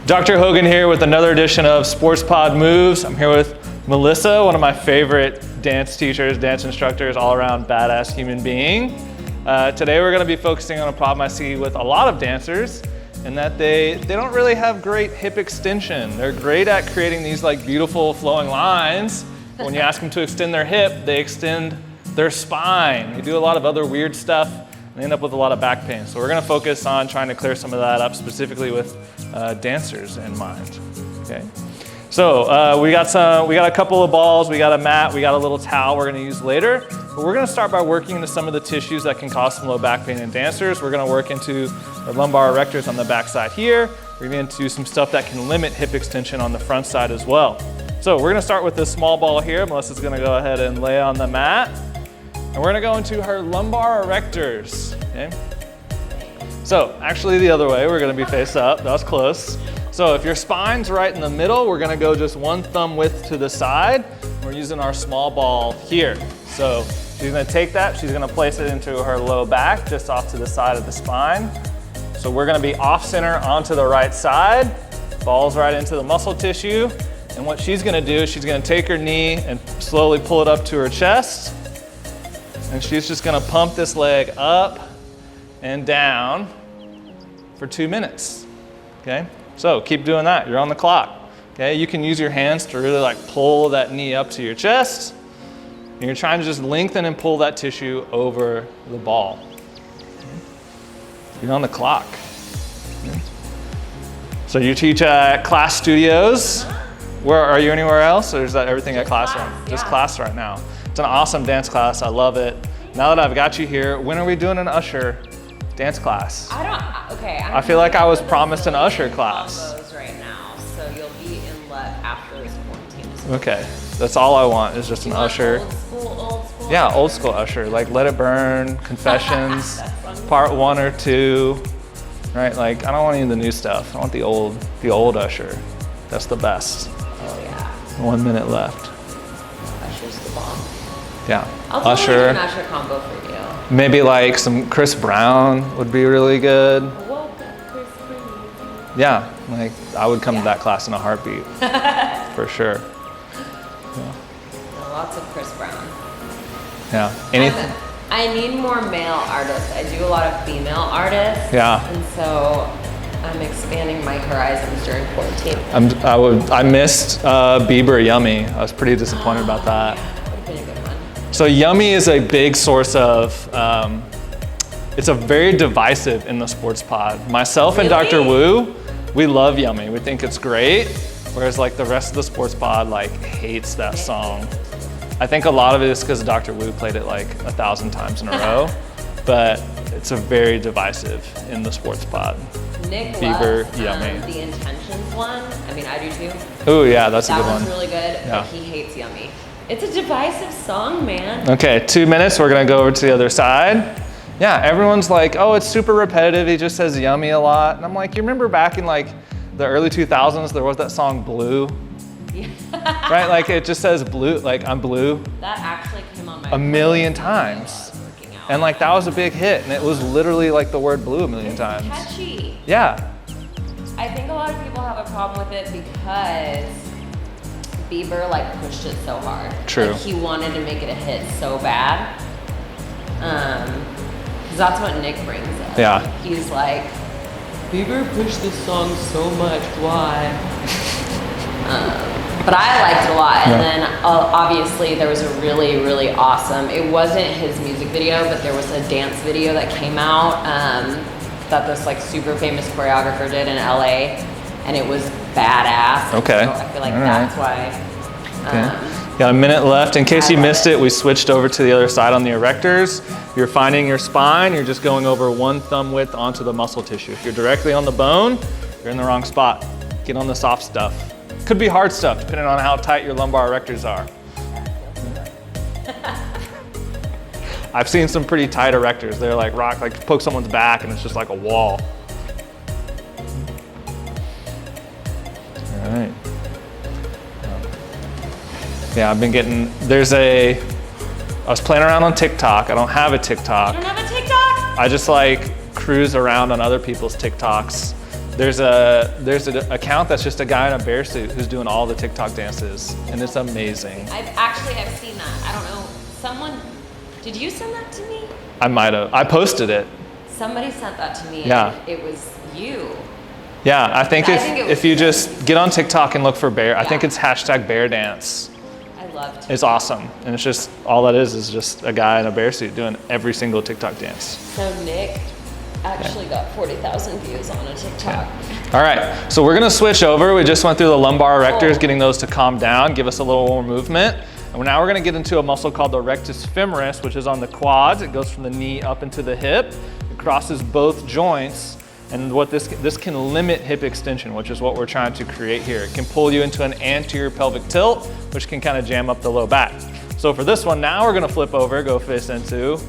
Dr. Hogan here with another edition of Sports Pod Moves. I'm here with Melissa, one of my favorite dance teachers, dance instructors, all around badass human being. Today we're going to be focusing on a problem I see with a lot of dancers, in that they don't really have great hip extension. They're great at creating these like beautiful flowing lines. But when you ask them to extend their hip, they extend their spine. They do a lot of other weird stuff and they end up with a lot of back pain. So we're going to focus on trying to clear some of that up, specifically with dancers in mind. Okay. So we got a couple of balls, we got a mat, we got a little towel we're going to use later. But we're going to start by working into some of the tissues that can cause some low back pain in dancers. We're going to work into the lumbar erectors on the back side here. We're going to do some stuff that can limit hip extension on the front side as well. So we're going to start with this small ball here. Melissa's going to go ahead and lay on the mat. And we're going to go into her lumbar erectors. Okay? So actually the other way, we're going to be face up. That was close. So if your spine's right in the middle, we're going to go just one thumb width to the side. We're using our small ball here. So she's going to take that, she's going to place it into her low back, just off to the side of the spine. So we're going to be off center onto the right side, balls right into the muscle tissue. And what she's going to do is she's going to take her knee and slowly pull it up to her chest. And she's just going to pump this leg up and down for 2 minutes. Okay? So keep doing that. You're on the clock. Okay? You can use your hands to really like pull that knee up to your chest. And you're trying to just lengthen and pull that tissue over the ball. You're on the clock. So you teach at Class Studios. Where are you anywhere else, or is that everything at Classroom? Class, yeah. Just Class right now. It's an awesome dance class. I love it. Now that I've got you here, when are we doing an usher dance class? I feel like I was promised an usher class. Combos right now, so you'll be in luck after this quarantine. Okay, that's all I want is just an usher. Old school. Yeah, old school usher, like Let It Burn, Confessions, part 1 or 2, right? Like I don't want any of the new stuff. I want the old usher. That's the best. Oh yeah. 1 minute left. Usher's the bomb. Yeah. I'll totally do an usher combo for you. Maybe like some Chris Brown would be really good. Yeah, like I would come to that class in a heartbeat, for sure. Yeah. Lots of Chris Brown. Yeah. Anything? I need more male artists. I do a lot of female artists. Yeah. And so I'm expanding my horizons during quarantine. I missed Bieber Yummy. I was pretty disappointed about that. That would have been a good one. So Yummy is a big source of, it's a very divisive in the sports pod. Myself and Dr. Wu, we love Yummy. We think it's great. Whereas like the rest of the sports pod like hates that song. I think a lot of it is because Dr. Wu played it like 1,000 times in a row, but it's a very divisive in the sports pod. Nick Bieber, loves Yummy. the Intentions one. I mean, I do too. Oh yeah, that's a good one. That one's really good, Yeah. but he hates Yummy. It's a divisive song, man. Okay, 2 minutes, we're gonna go over to the other side. Yeah, everyone's like, oh, it's super repetitive, he just says yummy a lot. And I'm like, you remember back in like the early 2000s, there was that song Blue? Yeah. Right, like it just says blue, like I'm blue. That actually came on my A million times. And like that was a big hit, and it was literally like the word blue a million times. Catchy. Yeah. I think a lot of people have a problem with it because Bieber like pushed it so hard. True. Like he wanted to make it a hit so bad. Because that's what Nick brings up. Yeah. He's like, Bieber pushed this song so much, why? But I liked it a lot. And then obviously there was a really, really awesome, it wasn't his music video, but there was a dance video that came out that this like super famous choreographer did in LA, and it was badass. Okay. So I feel like All that's right. why. Got a minute left. In case I you love missed it, we switched over to the other side on the erectors. You're finding your spine, you're just going over one thumb width onto the muscle tissue. If you're directly on the bone, you're in the wrong spot. Get on the soft stuff. Could be hard stuff, depending on how tight your lumbar erectors are. I've seen some pretty tight erectors. They're like rock, like poke someone's back and it's just like a wall. All right. Yeah, I've been getting, I was playing around on TikTok. I don't have a TikTok. You don't have a TikTok? I just like cruise around on other people's TikToks There's an account that's just a guy in a bear suit who's doing all the TikTok dances, and it's amazing. I've seen that. I don't know. Someone, did you send that to me? I might have. I posted it. Somebody sent that to me. Yeah. And it was you. Yeah, I think if you just good. get on TikTok and look for bear, I think it's #bear dance. I loved it. It's awesome, and it's just all that is just a guy in a bear suit doing every single TikTok dance. So Nick actually got 40,000 views on a TikTok. All right, so we're gonna switch over. We just went through the lumbar erectors, getting those to calm down, give us a little more movement. And now we're gonna get into a muscle called the rectus femoris, which is on the quads. It goes from the knee up into the hip. It crosses both joints. And what this can limit hip extension, which is what we're trying to create here. It can pull you into an anterior pelvic tilt, which can kind of jam up the low back. So for this one, now we're gonna flip over, go face into.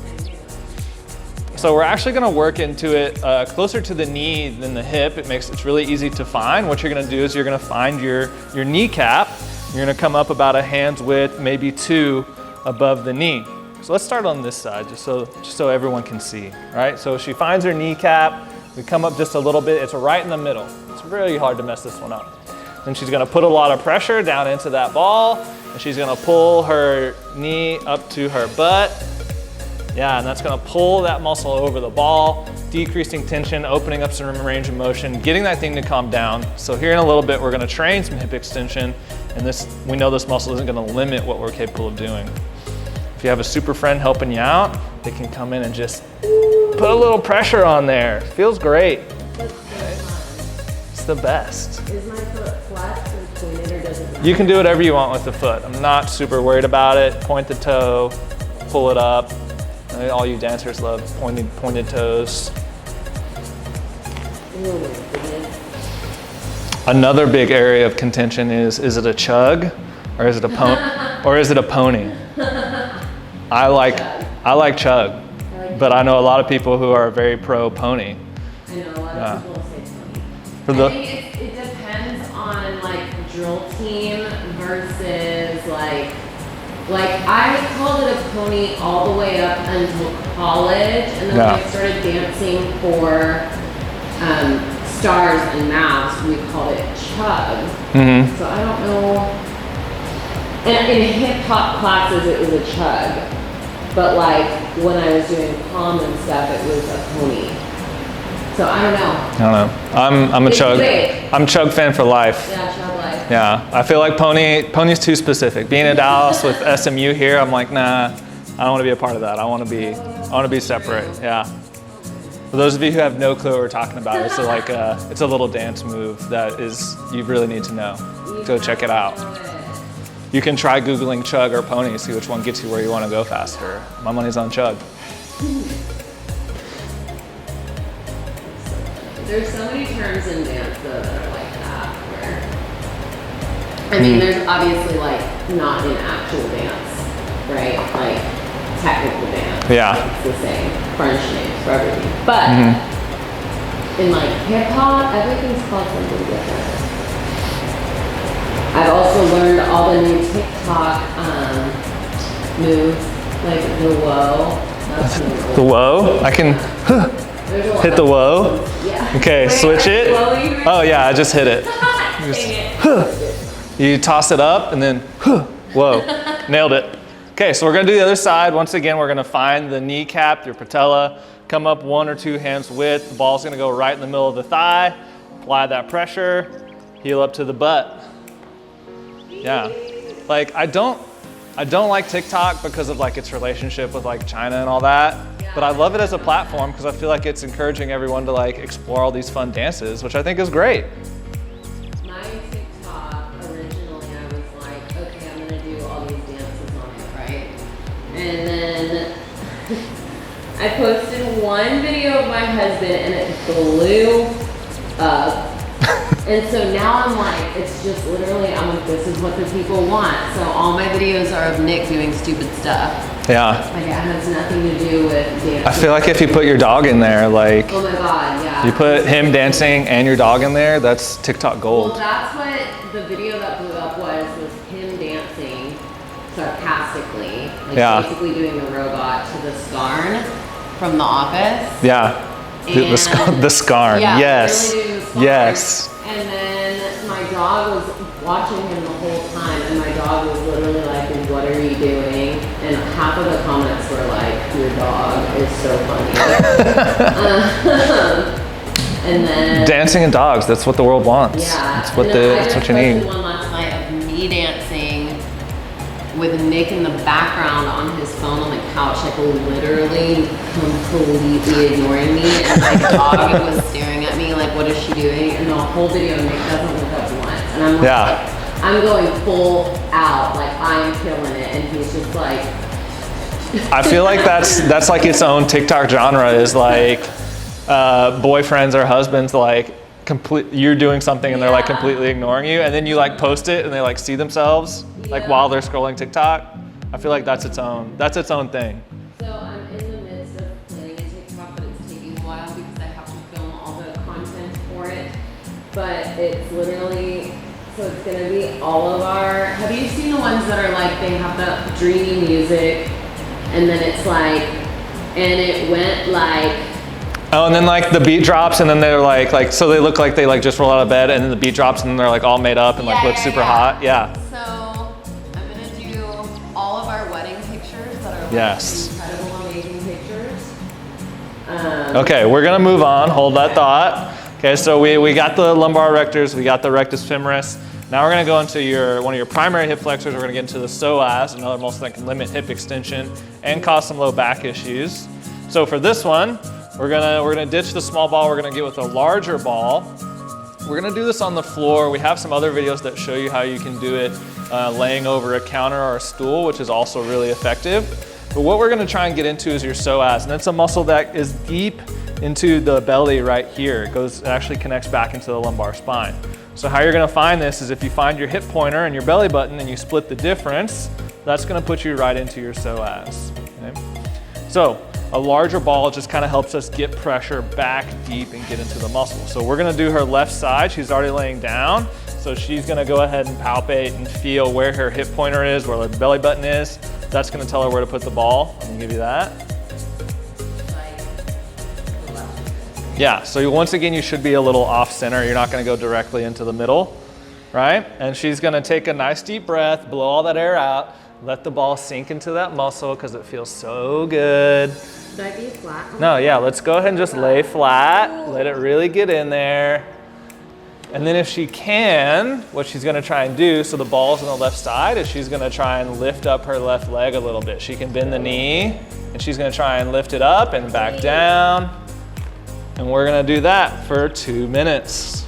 So we're actually gonna work into it closer to the knee than the hip. It's really easy to find. What you're gonna do is you're gonna find your kneecap. You're gonna come up about a hand's width, maybe 2 above the knee. So let's start on this side, just so everyone can see, all right? So she finds her kneecap. We come up just a little bit. It's right in the middle. It's really hard to mess this one up. Then she's gonna put a lot of pressure down into that ball, and she's gonna pull her knee up to her butt. Yeah, and that's gonna pull that muscle over the ball, decreasing tension, opening up some range of motion, getting that thing to calm down. So here in a little bit, we're gonna train some hip extension, and we know this muscle isn't gonna limit what we're capable of doing. If you have a super friend helping you out, they can come in and just put a little pressure on there. Feels great. It's the best. Is my foot flat or pointed, or does it matter? You can do whatever you want with the foot. I'm not super worried about it. Point the toe, pull it up. I mean, all you dancers love pointed toes. Another big area of contention is it a chug or is it a pony? I like chug, but I know a lot of people who are very pro pony. I know a lot of people say pony. I think it depends on like drill team versus like I called it a pony all the way up until college, and then when I started dancing for stars and maps, we called it chug. Mm-hmm. So I don't know. And in hip hop classes, it was a chug. But like when I was doing palm and stuff, it was a pony. So I don't know. I'm a chug. Great. I'm chug fan for life. Yeah, chug life. Yeah, I feel like pony's too specific. Being in Dallas with SMU here, I'm like, nah, I don't want to be a part of that. I want to be separate. Yeah. For those of you who have no clue what we're talking about, it's like it's a little dance move that you really need to know. Go check it out. You can try Googling chug or pony, see which one gets you where you want to go faster. My money's on chug. There's so many terms in dance though that are like that, where, I mean, there's obviously like not in actual dance, right? Like technical dance. Yeah. It's the same, French names for everything. But in like hip hop, everything's called something different. I've also learned all the new TikTok moves, like the whoa. The whoa? I can hit the whoa? Yeah. Okay, Wait, switch it. Oh yeah, I just hit it. You toss it up and then whoa, nailed it. Okay, so we're gonna do the other side. Once again, we're gonna find the kneecap, your patella, come up 1 or 2 hands width. The ball's gonna go right in the middle of the thigh. Apply that pressure, heel up to the butt. Yeah, like I don't like TikTok because of like its relationship with like China and all that, but I love it as a platform because I feel like it's encouraging everyone to like explore all these fun dances, which I think is great. My TikTok, originally I was like, okay, I'm gonna do all these dances on it, right? And then I posted one video of my husband and it blew up. And so now I'm like, it's just literally, I'm like, this is what the people want. So all my videos are of Nick doing stupid stuff. Yeah. Like it has nothing to do with dancing. I feel like if you put your dog in there, like, oh my God, yeah. you put him dancing and your dog in there, that's TikTok gold. Well, that's what the video that blew up was him dancing sarcastically. Like basically doing the robot to the Scarn from The Office. Yeah. The scarn. Yeah, yes. really doing the scarn. Yes. And then my dog was watching him the whole time, and my dog was literally like, "What are you doing?" And half of the comments were like, "Your dog is so funny." And then Dancing and dogs. That's what the world wants. yeah, That's what and then that's I what you just need. posted one last night of me dancing with Nick in the background on his phone on the couch, like literally completely ignoring me, and my dog was staring at me like, "What is she doing?" And the whole video, Nick doesn't look up once, and I'm like, I'm going full out, like I'm killing it, and he's just like. I feel like that's like its own TikTok genre, is like boyfriends or husbands like you're doing something and they're like completely ignoring you, and then you like post it and they like see themselves like while they're scrolling TikTok. I feel like that's its own thing. So I'm in the midst of planning a TikTok, but it's taking a while because I have to film all the content for it. But it's literally, so it's gonna be all of our, have you seen the ones that are like, they have the dreamy music and then it's like, and it went like, Oh, and then like the beat drops, and then they're like so they look like they like just roll out of bed, and then the beat drops, and then they're like all made up and like look super hot. Yeah. So I'm gonna do all of our wedding pictures that are like incredible, amazing pictures. Okay, we're gonna move on. Hold that thought. Okay, so we got the lumbar erectors, we got the rectus femoris. Now we're gonna go into one of your primary hip flexors. We're gonna get into the psoas, another muscle that can limit hip extension and cause some low back issues. So for this one, we're gonna ditch the small ball. We're gonna get with a larger ball. We're gonna do this on the floor. We have some other videos that show you how you can do it laying over a counter or a stool, which is also really effective. But what we're gonna try and get into is your psoas, and it's a muscle that is deep into the belly right here. It actually connects back into the lumbar spine. So how you're gonna find this is if you find your hip pointer and your belly button and you split the difference, that's gonna put you right into your psoas. Okay? So a larger ball just kind of helps us get pressure back deep and get into the muscle. So we're gonna do her left side. She's already laying down. So she's gonna go ahead and palpate and feel where her hip pointer is, where the belly button is. That's gonna tell her where to put the ball. I'm gonna give you that. Yeah, so once again, you should be a little off center. You're not gonna go directly into the middle, right? And she's gonna take a nice deep breath, blow all that air out, let the ball sink into that muscle because it feels so good. Should I be flat? No, yeah, let's go ahead and just lay flat. Let it really get in there. And then if she can, what she's gonna try and do, so the ball's on the left side, is she's gonna try and lift up her left leg a little bit. She can bend the knee, and she's gonna try and lift it up and back down. And we're gonna do that for 2 minutes.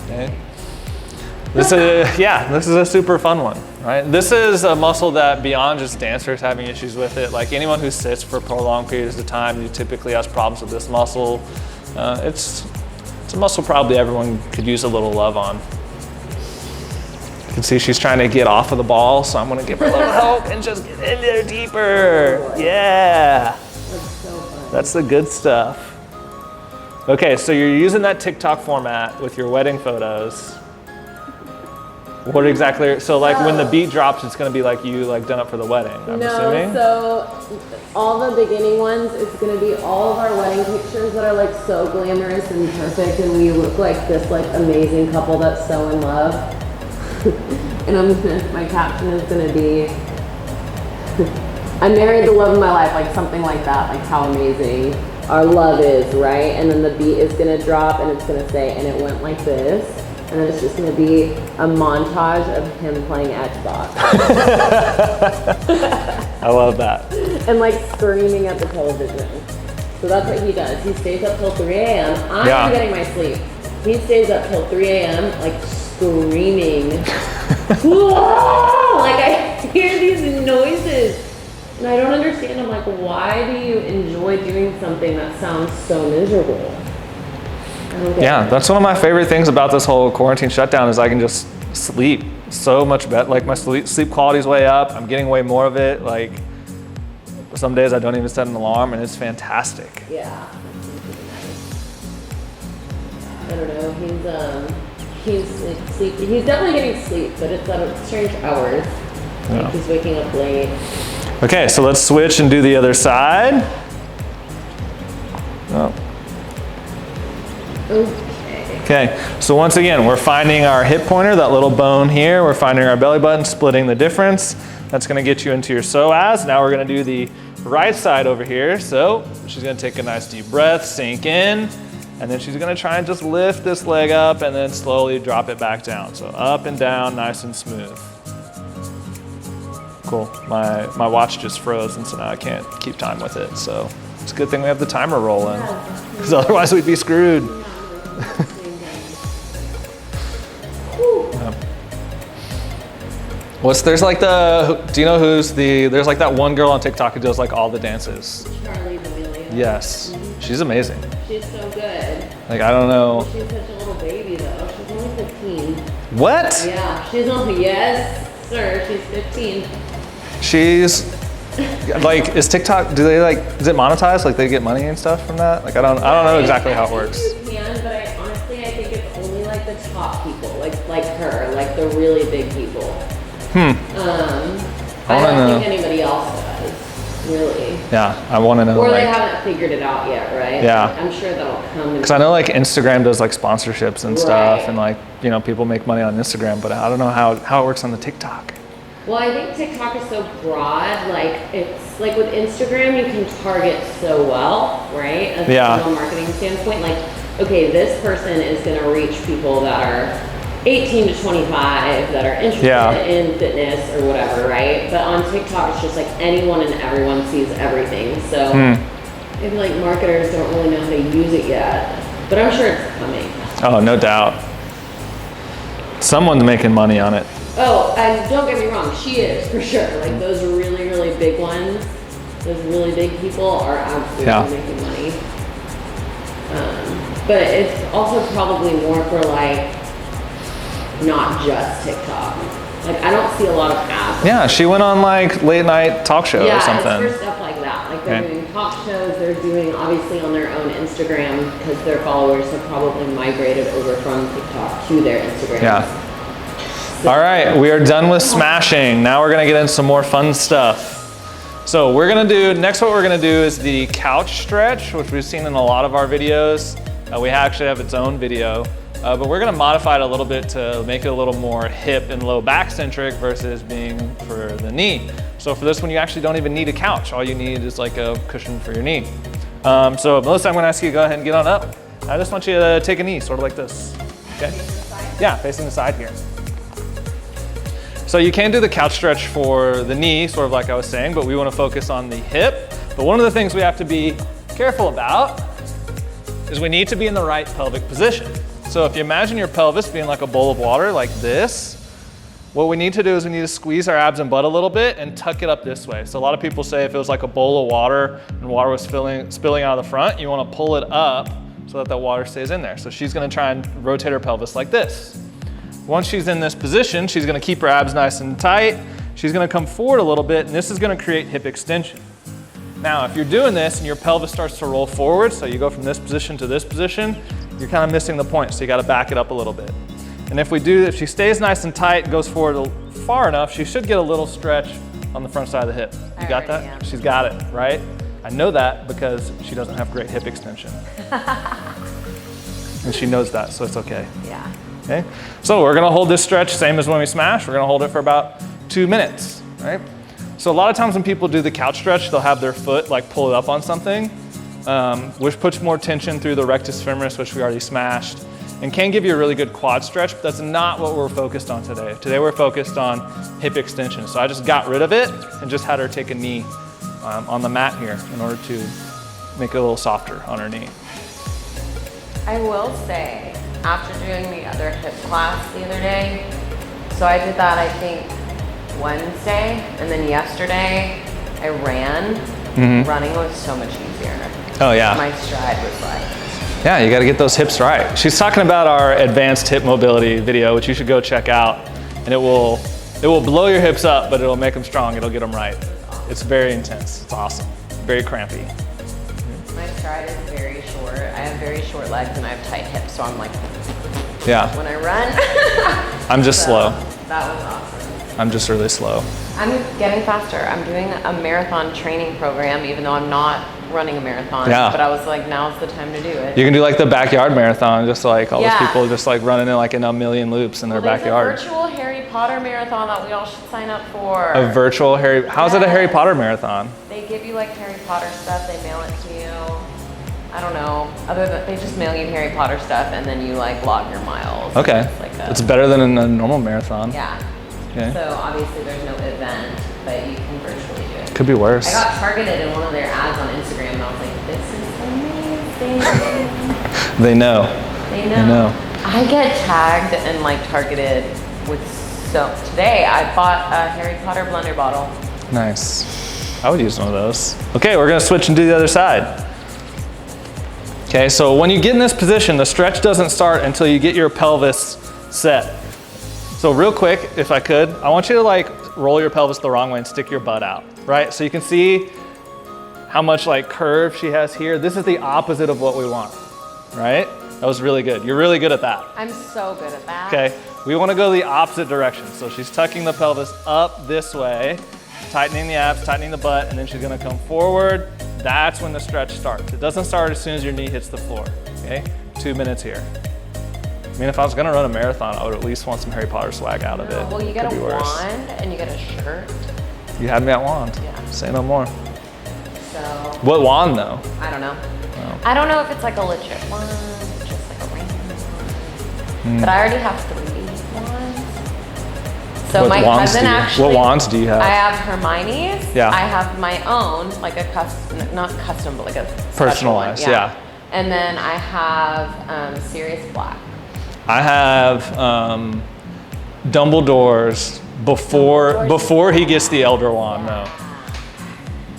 Okay. This is a super fun one, right? This is a muscle that beyond just dancers having issues with it, like anyone who sits for prolonged periods of time, you typically has problems with this muscle. It's a muscle probably everyone could use a little love on. You can see she's trying to get off of the ball, so I'm gonna give her a little help and just get in there deeper. Yeah, that's the good stuff. Okay, so you're using that TikTok format with your wedding photos. What exactly, so like when the beat drops, it's gonna be like you like done up for the wedding, I'm assuming? So all the beginning ones, it's gonna be all of our wedding pictures that are like so glamorous and perfect, and we look like this like amazing couple that's so in love. And my caption is gonna be, I married the love of my life, like something like that, like how amazing our love is, right? And then the beat is gonna drop and it's gonna say, and it went like this. And then it's just gonna be a montage of him playing Xbox. I love that. And like screaming at the television. So that's what he does. He stays up till 3 a.m. I'm getting my sleep. He stays up till 3 a.m. like screaming. Like I hear these noises. And I don't understand. I'm like, why do you enjoy doing something that sounds so miserable? Yeah, that's one of my favorite things about this whole quarantine shutdown is I can just sleep so much better. Like my sleep quality's way up. I'm getting way more of it. Like some days I don't even set an alarm and it's fantastic. Yeah. I don't know. He's like sleepy. He's definitely getting sleep, but it's at strange hours. Like he's waking up late. Okay, so let's switch and do the other side. Oh. Okay. Okay, so once again, we're finding our hip pointer, that little bone here. We're finding our belly button, splitting the difference. That's gonna get you into your psoas. Now we're gonna do the right side over here. So she's gonna take a nice deep breath, sink in, and then she's gonna try and just lift this leg up and then slowly drop it back down. So up and down, nice and smooth. Cool, my watch just froze, and so now I can't keep time with it. So it's a good thing we have the timer rolling, because otherwise we'd be screwed. There's like do you know there's like that one girl on TikTok who does like all the dances. Charlie D'Amelio. Yes, she's amazing. She's so good. Like, I don't know. She's such a little baby though. She's only 15. What? Yeah, she's only, yes, sir, she's 15. She's like, is TikTok, is it monetized? Like they get money and stuff from that? Like I don't know exactly how it works. You can, but I think it's only like the top people, like her, like the really big people. I don't think anybody else does, really. Yeah, I want to know. Or they haven't figured it out yet, right? Yeah. I'm sure that'll come. Because I know like Instagram does like sponsorships and stuff, and like, you know, people make money on Instagram, but I don't know how it works on the TikTok. Well, I think TikTok is so broad, like it's like with Instagram, you can target so well, right? From a marketing standpoint, like, okay, this person is gonna reach people that are 18 to 25 that are interested in fitness or whatever, right? But on TikTok, it's just like anyone and everyone sees everything. So I feel like marketers don't really know how to use it yet, but I'm sure it's coming. Oh, no doubt. Someone's making money on it. Oh, and don't get me wrong, she is for sure. Like those really, really big ones, those really big people are absolutely making money. But it's also probably more for like, not just TikTok. Like I don't see a lot of ads. Yeah, she went on like late night talk show or something. Yeah, it's for stuff like that. Like they're doing talk shows, they're doing obviously on their own Instagram because their followers have probably migrated over from TikTok to their Instagram. Yeah. All right, we are done with smashing. Now we're gonna get into some more fun stuff. So what we're gonna do is the couch stretch, which we've seen in a lot of our videos. We actually have its own video. But we're gonna modify it a little bit to make it a little more hip and low back centric versus being for the knee. So for this one, you actually don't even need a couch. All you need is like a cushion for your knee. So Melissa, I'm gonna ask you to go ahead and get on up. I just want you to take a knee, sort of like this, okay? Yeah, facing the side here. So you can do the couch stretch for the knee, sort of like I was saying, but we wanna focus on the hip. But one of the things we have to be careful about is we need to be in the right pelvic position. So if you imagine your pelvis being like a bowl of water like this, what we need to do is we need to squeeze our abs and butt a little bit and tuck it up this way. So a lot of people say if it was like a bowl of water and water was spilling out of the front, you wanna pull it up so that the water stays in there. So she's gonna try and rotate her pelvis like this. Once she's in this position, she's gonna keep her abs nice and tight. She's gonna come forward a little bit, and this is gonna create hip extension. Now, if you're doing this and your pelvis starts to roll forward, so you go from this position to this position, you're kind of missing the point, so you gotta back it up a little bit. And if she stays nice and tight and goes forward far enough, she should get a little stretch on the front side of the hip. You got that? Am. She's got it, right? I know that because she doesn't have great hip extension. And she knows that, so it's okay. Yeah. Okay, so we're gonna hold this stretch, same as when we smash. We're gonna hold it for about 2 minutes, right? So a lot of times when people do the couch stretch, they'll have their foot like pull it up on something, which puts more tension through the rectus femoris, which we already smashed, and can give you a really good quad stretch, but that's not what we're focused on today. Today we're focused on hip extension. So I just got rid of it and just had her take a knee on the mat here in order to make it a little softer on her knee. I will say, after doing the other hip class the other day, so I did that I think Wednesday, and then yesterday I ran. Running was so much easier. Oh yeah. My stride was like, yeah, you gotta get those hips right. She's talking about our advanced hip mobility video, which you should go check out. And it will blow your hips up, but it'll make them strong, it'll get them right. It's very intense, it's awesome, very crampy. my stride is very short. I have very short legs and I have tight hips, so I'm like, yeah. when I run. I'm just slow. That was awesome. I'm just really slow. I'm getting faster. I'm doing a marathon training program, even though I'm not running a marathon. Yeah. But I was like, now's the time to do it. You can do like the backyard marathon, just like all those Yeah. people just like running in like in a million loops in their backyard. There's a virtual Harry Potter marathon that we all should sign up for. A virtual Harry, how's it a Harry Potter marathon? They give you like Harry Potter stuff, they mail it to you. I don't know, other than they just mail you Harry Potter stuff and then you like log your miles. Okay, it's better than a normal marathon. Yeah. Okay. So obviously there's no event, but you can virtually do it. Could be worse. I got targeted in one of their ads on Instagram and I was like, this is amazing. They know. They know. I get tagged and like targeted with today I bought a Harry Potter blender bottle. Nice. I would use one of those. Okay, we're gonna switch and do the other side. Okay, so when you get in this position, the stretch doesn't start until you get your pelvis set. So real quick, if I could, I want you to like roll your pelvis the wrong way and stick your butt out, right? So you can see how much like curve she has here. This is the opposite of what we want, right? That was really good. You're really good at that. I'm so good at that. Okay, we want to go the opposite direction. So she's tucking the pelvis up this way, tightening the abs, tightening the butt, and then she's gonna come forward. That's when the stretch starts. It doesn't start as soon as your knee hits the floor, okay? 2 minutes here. I mean, if I was gonna run a marathon, I would at least want some Harry Potter swag out of it. Well, you get a wand and you get a shirt. You had me at wand. Yeah. Say no more. So. What wand though? I don't know. Oh. I don't know if it's like a legit wand, just like a random wand. But I already have 3 wands. So What my wands cousin actually. What wands do you have? I have Hermione's. Yeah. I have my own, like a custom, not custom, but like a personalized. One. Yeah. And then I have Sirius Black. I have Dumbledore's before he gets the Elder Wand though.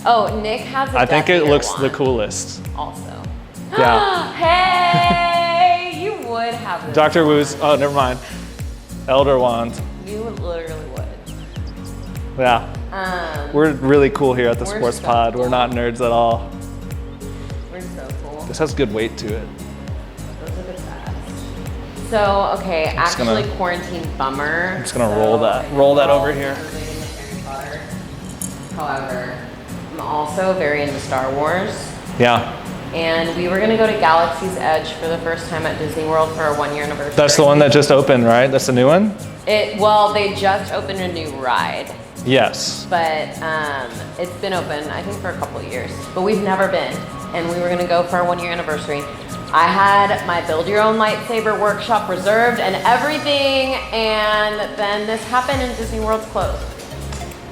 Oh, Nick has a I think it Death Eater looks wand the coolest. also. Yeah. Hey, you would have this. Dr. Wu's, oh, never mind. Elder Wand. You literally would. Yeah. We're really cool here at the Sports so Pod. cool. We're not nerds at all. We're so cool. This has good weight to it. Those are the best. So, okay, actually quarantine bummer. I'm just gonna roll that over here. However, I'm also very into Star Wars. Yeah. And we were gonna go to Galaxy's Edge for the first time at Disney World for our 1-year anniversary. That's the one that just opened, right? That's the new one? Well, they just opened a new ride. Yes. But it's been open, I think, for a couple of years. But we've never been. And we were gonna go for our 1-year anniversary. I had my build your own lightsaber workshop reserved and everything, and then this happened and Disney World's closed.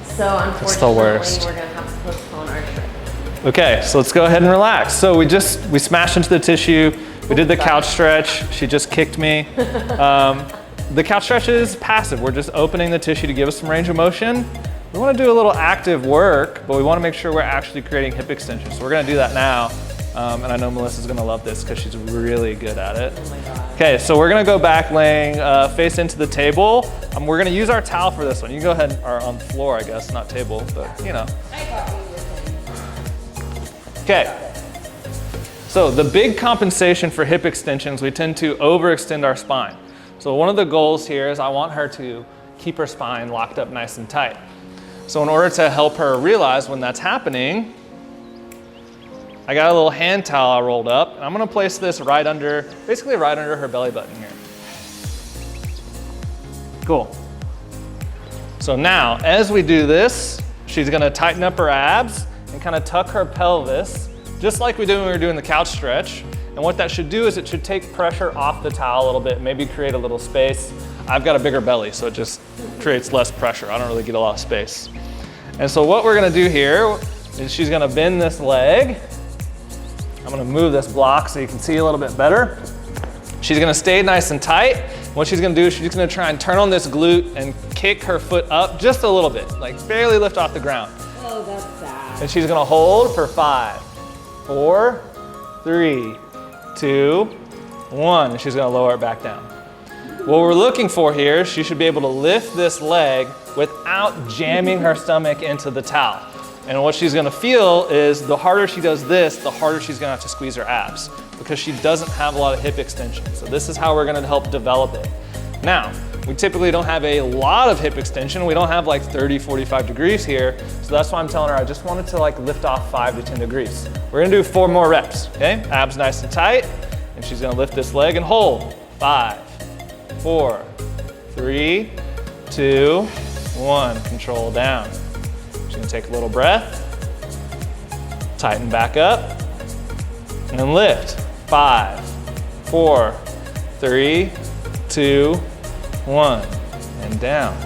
So unfortunately, That's the worst. we're gonna have to postpone our trip. Okay, so let's go ahead and relax. So we smashed into the tissue. We did the couch stretch. She just kicked me. The couch stretch is passive. We're just opening the tissue to give us some range of motion. We want to do a little active work, but we want to make sure we're actually creating hip extension. So we're going to do that now. And I know Melissa's going to love this because she's really good at it. Oh my God. Okay, so we're going to go back laying face into the table. We're going to use our towel for this one. You can go ahead, or on the floor, I guess, not table, but you know. Okay. So the big compensation for hip extensions, we tend to overextend our spine. So one of the goals here is I want her to keep her spine locked up nice and tight. So in order to help her realize when that's happening, I got a little hand towel I rolled up, and I'm gonna place this basically right under her belly button here. Cool. So now, as we do this, she's gonna tighten up her abs and kind of tuck her pelvis, just like we did when we were doing the couch stretch. And what that should do is it should take pressure off the towel a little bit, maybe create a little space. I've got a bigger belly, so it just creates less pressure. I don't really get a lot of space. And so what we're gonna do here is she's gonna bend this leg. I'm gonna move this block so you can see a little bit better. She's gonna stay nice and tight. What she's gonna do is she's gonna try and turn on this glute and kick her foot up just a little bit, like barely lift off the ground. Oh, that's sad. And she's gonna hold for 5, 4, 3, 2, 1, and she's gonna lower it back down. What we're looking for here is she should be able to lift this leg without jamming her stomach into the towel. And what she's gonna feel is the harder she does this, the harder she's gonna have to squeeze her abs because she doesn't have a lot of hip extension. So this is how we're gonna help develop it. Now, We typically don't have a lot of hip extension. We don't have like 30, 45 degrees here. So that's why I'm telling her I just wanted to like lift off 5 to 10 degrees. We're gonna do 4 more reps, okay? Abs nice and tight. And she's gonna lift this leg and hold. 5, 4, 3, 2, 1. Control down. She's gonna take a little breath. Tighten back up. And lift. 5, 4, 3, 2, 1. And down.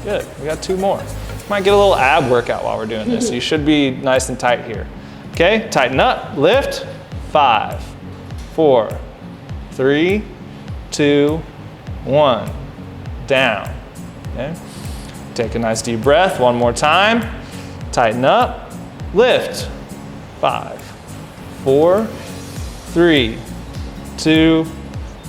Good. We got 2 more. Might get a little ab workout while we're doing this. You should be nice and tight here. Okay, tighten up, lift. 5, 4, 3, 2, 1. Down. Okay. Take a nice deep breath. One more time. Tighten up, lift. 5, 4, 3, 2,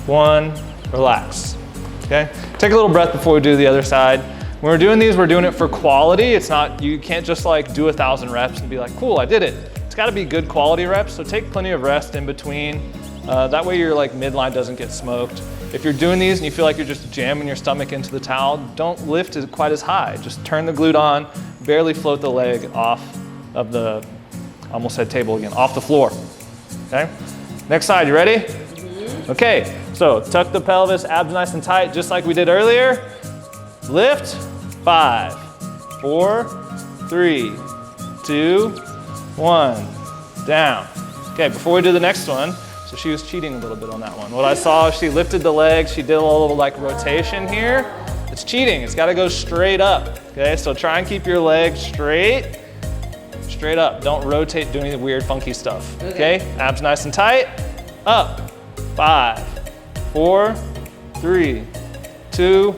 1. Relax. Okay. Take a little breath before we do the other side. When we're doing these, we're doing it for quality. It's not, you can't just like do 1,000 reps and be like, cool, I did it. It's gotta be good quality reps, so take plenty of rest in between. That way your like midline doesn't get smoked. If you're doing these and you feel like you're just jamming your stomach into the towel, don't lift quite as high. Just turn the glute on, barely float the leg off of the, almost said table again, off the floor, okay? Next side, you ready? Okay, so tuck the pelvis, abs nice and tight, just like we did earlier. Lift, 5, 4, 3, 2, 1, down. Okay, before we do the next one, so she was cheating a little bit on that one. What I saw, she lifted the leg, she did a little like rotation here. It's cheating, it's gotta go straight up. Okay, so try and keep your leg straight up. Don't rotate, do any weird funky stuff. Okay, abs nice and tight, up. 5, 4, 3, 2,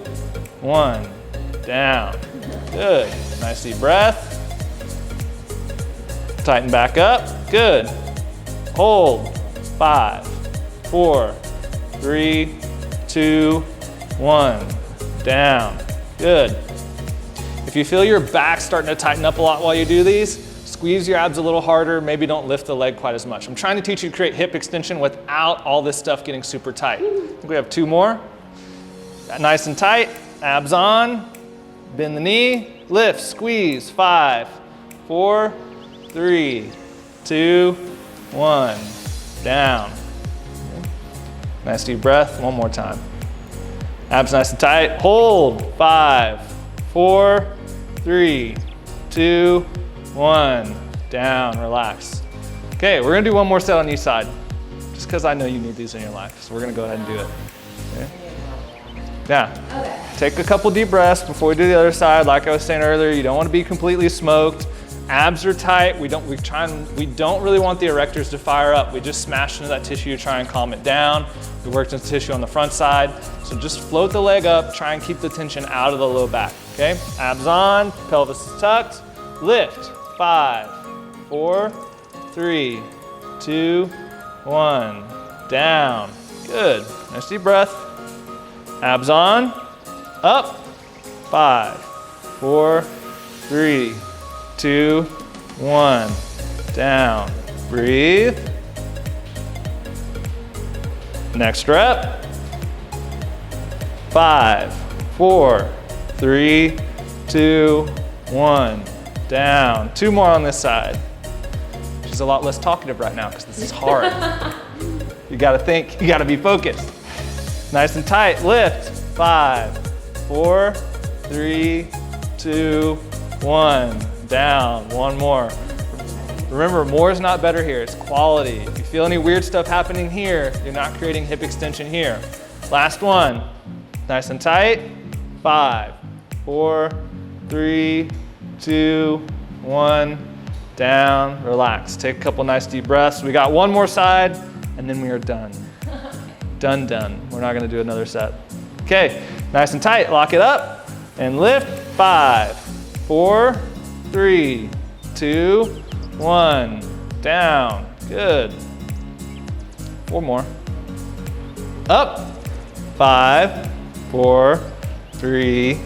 1, down. Good. Nice deep breath. Tighten back up. Good. Hold. 5, 4, 3, 2, 1, down. Good. If you feel your back starting to tighten up a lot while you do these, squeeze your abs a little harder, maybe don't lift the leg quite as much. I'm trying to teach you to create hip extension without all this stuff getting super tight. I think we have 2 more. Nice and tight, abs on, bend the knee, lift, squeeze, 5, 4, 3, 2, 1, down. Nice deep breath, one more time. Abs nice and tight, hold, 5, 4, 3, 2, 1, down, relax. Okay, we're gonna do one more set on each side, just because I know you need these in your life, so we're gonna go ahead and do it. Okay? Yeah, okay. Take a couple deep breaths before we do the other side. Like I was saying earlier, you don't wanna be completely smoked. Abs are tight, we don't really want the erectors to fire up. We just smash into that tissue to try and calm it down. We worked in the tissue on the front side, so just float the leg up, try and keep the tension out of the low back, okay? Abs on, pelvis is tucked, lift. 5, 4, 3, 2, 1, down. Good. Nice deep breath. Abs on, up. 5, 4, 3, 2, 1, down. Breathe. Next rep. 5, 4, 3, 2, 1. Down. 2 more on this side. She's a lot less talkative right now because this is hard. You gotta think, you gotta be focused. Nice and tight, lift. 5, 4, 3, 2, 1. Down, 1 more. Remember, more is not better here, it's quality. If you feel any weird stuff happening here, you're not creating hip extension here. Last one, nice and tight. 5, 4, 3, 2, 1, down, relax. Take a couple nice deep breaths. We got 1 more side, and then we are done. Done. We're not gonna do another set. Okay, nice and tight, lock it up, and lift. 5, 4, 3, 2, 1, down, good. 4 more. Up, 5, 4, 3,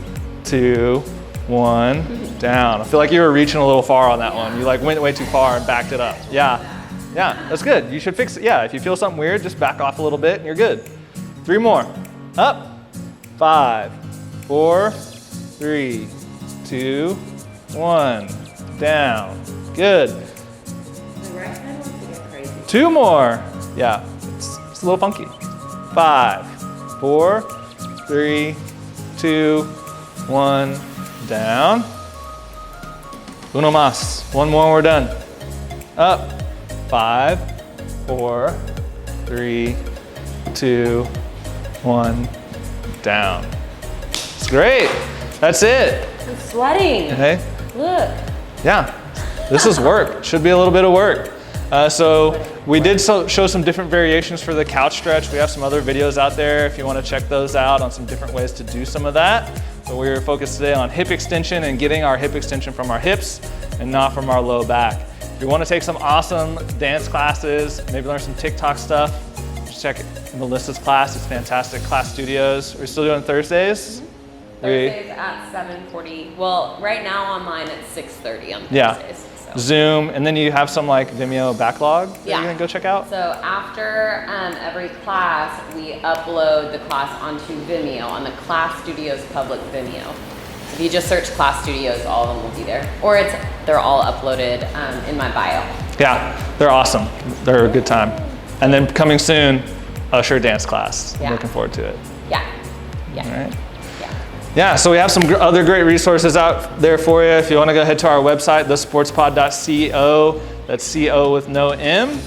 2, 1, down. I feel like you were reaching a little far on that one. You like went way too far and backed it up. Yeah, that's good. You should fix it. Yeah, if you feel something weird, just back off a little bit and you're good. 3 more. Up, 5, 4, 3, 2, 1. Down. Good. The right hand wants to get crazy. 2 more. Yeah, it's a little funky. 5, 4, 3, 2, 1. Down. Uno más. 1 more, we're done. Up. 5, 4, 3, 2, 1. Down. It's great. That's it. I'm sweating. Okay. Look. Yeah, this is work. Should be a little bit of work. So we did show some different variations for the couch stretch. We have some other videos out there if you want to check those out on some different ways to do some of that. But we were focused today on hip extension and getting our hip extension from our hips and not from our low back. If you want to take some awesome dance classes, maybe learn some TikTok stuff, just check Melissa's class. It's fantastic. Class Studios. We're still doing Thursdays? Thursdays at 7:40. Well, right now online it's 6:30 on Thursdays. Yeah. So. Zoom, and then you have some like Vimeo backlog that you can go check out? So after every class, we upload the class onto Vimeo, on the Class Studios public Vimeo. If you just search Class Studios, all of them will be there. Or they're all uploaded in my bio. Yeah, they're awesome. They're a good time. And then coming soon, Usher dance class. Yeah. I'm looking forward to it. Yeah. Yeah. All right. Yeah. Yeah, so we have some other great resources out there for you. If you want to go ahead to our website, thesportspod.co. That's CO with no M.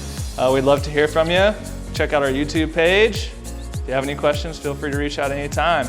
We'd love to hear from you. Check out our YouTube page. If you have any questions, feel free to reach out anytime.